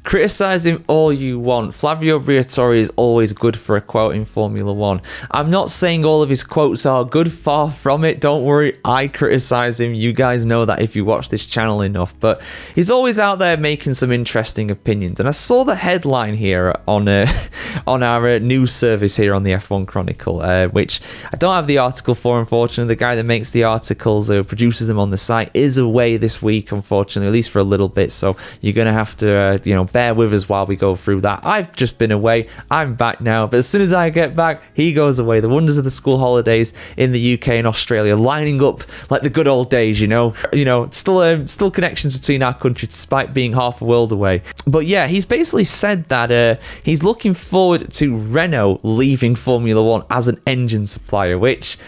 Criticise him all you want. Flavio Briatore is always good for a quote in Formula 1. I'm not saying all of his quotes are good, far from it. Don't worry, I criticise him. You guys know that if you watch this channel enough. But he's always out there making some interesting opinions. And I saw the headline here on our news service here on the F1 Chronicle, which I don't have the article for, unfortunately. The guy that makes the articles, produces them on the site, is away this week, unfortunately, at least for a little bit. So you're going to have to, bear with us while we go through that. I've just been away. I'm back now. But as soon as I get back, he goes away. The wonders of the school holidays in the UK and Australia lining up like the good old days, still connections between our countries despite being half a world away. But yeah, he's basically said that he's looking forward to Renault leaving Formula 1 as an engine supplier, which,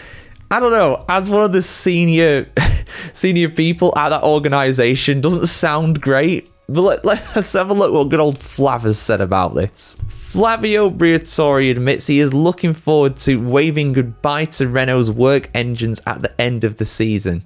I don't know, as one of the senior people at that organisation, doesn't sound great. But let's have a look what good old Flav has said about this. Flavio Briatore admits he is looking forward to waving goodbye to Renault's work engines at the end of the season.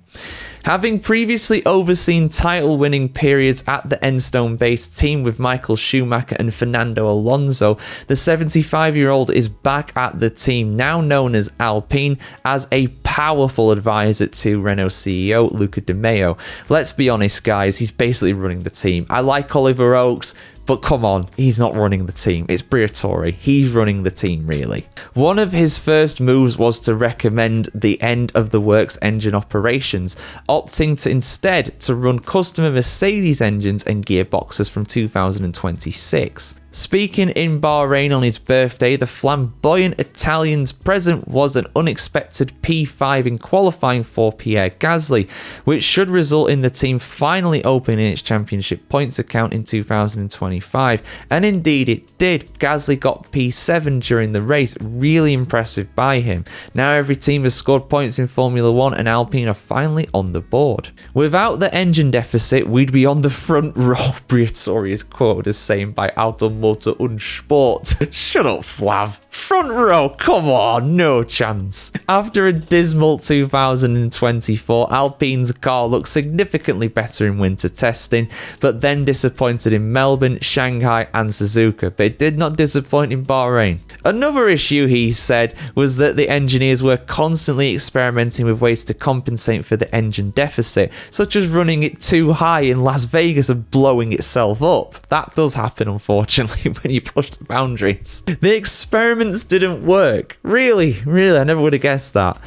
Having previously overseen title-winning periods at the Enstone-based team with Michael Schumacher and Fernando Alonso, the 75-year-old is back at the team, now known as Alpine, as a powerful advisor to Renault CEO Luca Di Maio. Let's be honest, guys, he's basically running the team. I like Oliver Oakes, but come on, he's not running the team. It's Briatore. He's running the team, really. One of his first moves was to recommend the end of the works engine operations, opting to instead to run customer Mercedes engines and gearboxes from 2026. Speaking in Bahrain on his birthday, the flamboyant Italian's present was an unexpected P5 in qualifying for Pierre Gasly, which should result in the team finally opening its championship points account in 2025. And indeed it did. Gasly got P7 during the race, really impressive by him. Now every team has scored points in Formula 1 and Alpine are finally on the board. Without the engine deficit, we'd be on the front row, Briatore is quoted as saying by Automotor und Sport. Shut up, Flav. Front row, come on, no chance. After a dismal 2024, Alpine's car looked significantly better in winter testing, but then disappointed in Melbourne, Shanghai and Suzuka, but it did not disappoint in Bahrain. Another issue, he said, was that the engineers were constantly experimenting with ways to compensate for the engine deficit, such as running it too high in Las Vegas and blowing itself up. That does happen, unfortunately, when you push the boundaries. The experiments didn't work. Really, I never would have guessed that.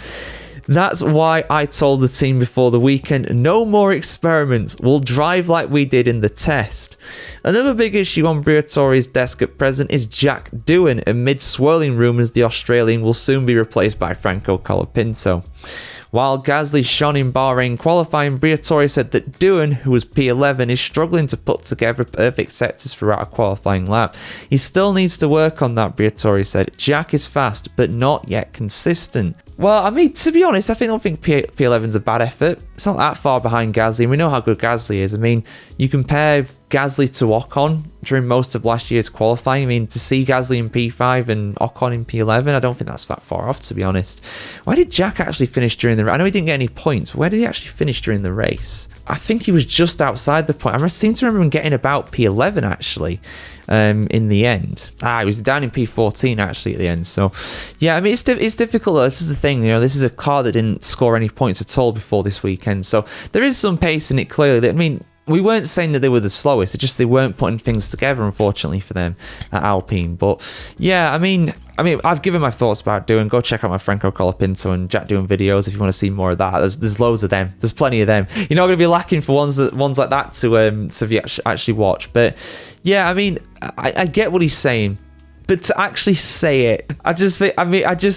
That's why I told the team before the weekend, no more experiments, we'll drive like we did in the test. Another big issue on Briatore's desk at present is Jack Doohan, amid swirling rumours the Australian will soon be replaced by Franco Colapinto. While Gasly shone in Bahrain qualifying, Briatore said that Doohan, who was P11, is struggling to put together perfect sectors throughout a qualifying lap. He still needs to work on that, Briatore said. Jack is fast, but not yet consistent. Well, I mean, to be honest, I don't think P11's a bad effort. It's not that far behind Gasly, and we know how good Gasly is. I mean, you compare Gasly to Ocon during most of last year's qualifying. I mean, to see Gasly in P5 and Ocon in P11, I don't think that's that far off, to be honest. Why did Jack actually finish during the race? I know he didn't get any points, but where did he actually finish during the race? I think he was just outside the point. I seem to remember him getting about P11, actually, in the end. He was down in P14, actually, at the end. So, yeah, I mean, it's difficult, though. This is the thing, this is a car that didn't score any points at all before this weekend. So, there is some pace in it, clearly. I mean, we weren't saying that they were the slowest. It's just they weren't putting things together, unfortunately, for them at Alpine. But yeah, I mean, I've given my thoughts about Doohan. Go check out my Franco Colapinto and Jack Doohan videos if you want to see more of that. There's loads of them. There's plenty of them. You're not going to be lacking for ones like that to actually watch. But yeah, I mean, I get what he's saying. But to actually say it, I just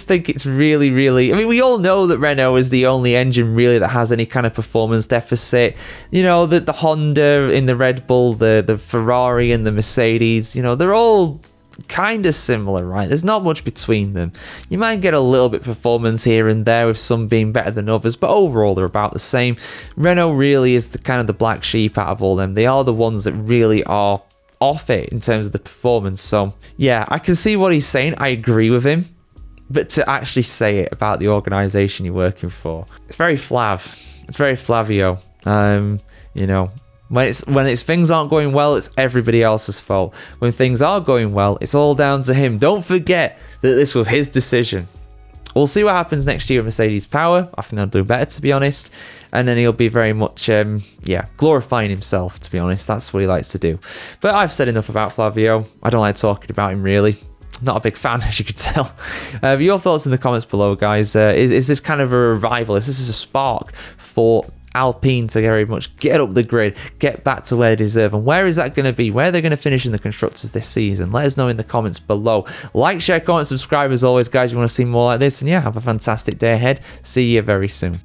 think it's really, really... I mean, we all know that Renault is the only engine, really, that has any kind of performance deficit. The Honda in the Red Bull, the Ferrari and the Mercedes, they're all kind of similar, right? There's not much between them. You might get a little bit performance here and there, with some being better than others, but overall they're about the same. Renault really is the kind of the black sheep out of all them. They are the ones that really are off it in terms of the performance. So yeah, I can see what he's saying. I agree with him, but to actually say it about the organization you're working for, it's very Flav. It's very Flavio. When it's things aren't going well, it's everybody else's fault. When things are going well, it's all down to him. Don't forget that this was his decision. We'll see what happens next year with Mercedes Power. I think they'll do better, to be honest. And then he'll be very much, glorifying himself, to be honest. That's what he likes to do. But I've said enough about Flavio. I don't like talking about him, really. Not a big fan, as you could tell. Your thoughts in the comments below, guys. Is this kind of a revival? Is this a spark for Alpine to very much get up the grid, get back to where they deserve? And where is that going to be? Where are they going to finish in the Constructors this season? Let us know in the comments below. Like, share, comment, subscribe as always, guys. You want to see more like this? And yeah, have a fantastic day ahead. See you very soon.